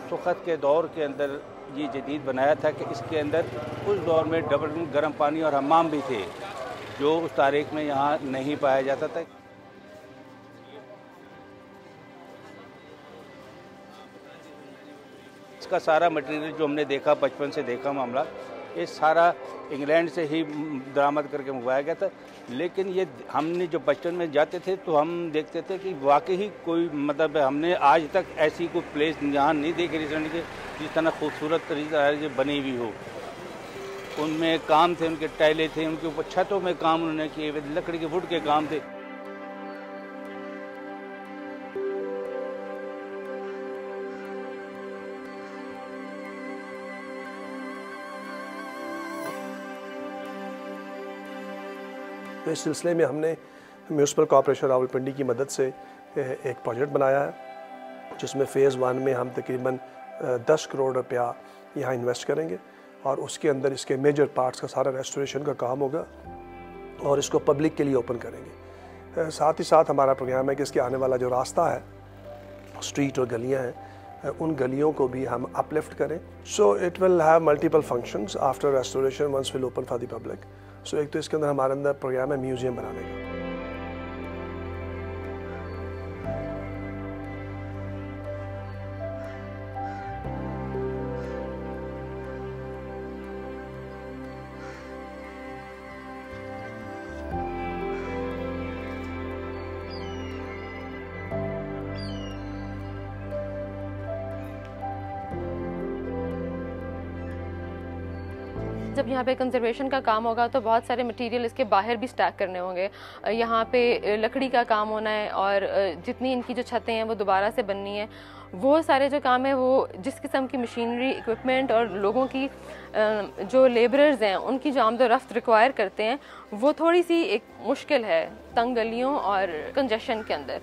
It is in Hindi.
उस वक़्त के दौर के अंदर ये जदीद बनाया था कि इसके अंदर उस दौर में डबल गर्म पानी और हमाम भी थे, जो उस तारीख में यहाँ नहीं पाया जाता था। इसका सारा मटेरियल जो हमने देखा, बचपन से देखा मामला, ये सारा इंग्लैंड से ही दरामद करके मंगवाया गया था। लेकिन ये हमने जो बचपन में जाते थे तो हम देखते थे कि वाकई कोई मतलब हमने आज तक ऐसी कोई प्लेस यहाँ नहीं देखी रिसेंट के जिस तरह खूबसूरत तरीके से बनी हुई हो। उनमें काम थे, उनके टाइलें थे, उनके ऊपर छतों में काम उन्होंने किए हुए, लकड़ी के वुड के काम थे। तो इस सिलसिले में हमने म्यूनसिपल कॉर्पोरेशन रावलपिंडी की मदद से एक प्रोजेक्ट बनाया है, जिसमें फ़ेज़ 1 में हम तकरीबन 10 करोड़ रुपया यहाँ इन्वेस्ट करेंगे और उसके अंदर इसके मेजर पार्ट्स का सारा रेस्टोरेशन का काम होगा और इसको पब्लिक के लिए ओपन करेंगे। साथ ही साथ हमारा प्रोग्राम है कि इसके आने वाला जो रास्ता है, स्ट्रीट और गलियाँ हैं, उन गलियों को भी हम अपलिफ्ट करें। So it will have multiple functions after restoration once will open for the public. So एक तो इसके अंदर हमारे अंदर प्रोग्राम है म्यूज़ियम बनाने का। जब यहाँ पे कंजर्वेशन का काम होगा तो बहुत सारे मटेरियल इसके बाहर भी स्टैक करने होंगे। यहाँ पे लकड़ी का काम होना है और जितनी इनकी जो छतें हैं वो दोबारा से बननी है। वो सारे जो काम है वो जिस किस्म की मशीनरी, इक्विपमेंट और लोगों की जो लेबरर्स हैं उनकी जो आमदोरफ्त रिक्वायर करते हैं, वो थोड़ी सी एक मुश्किल है तंग गलियों और कंजेशन के अंदर।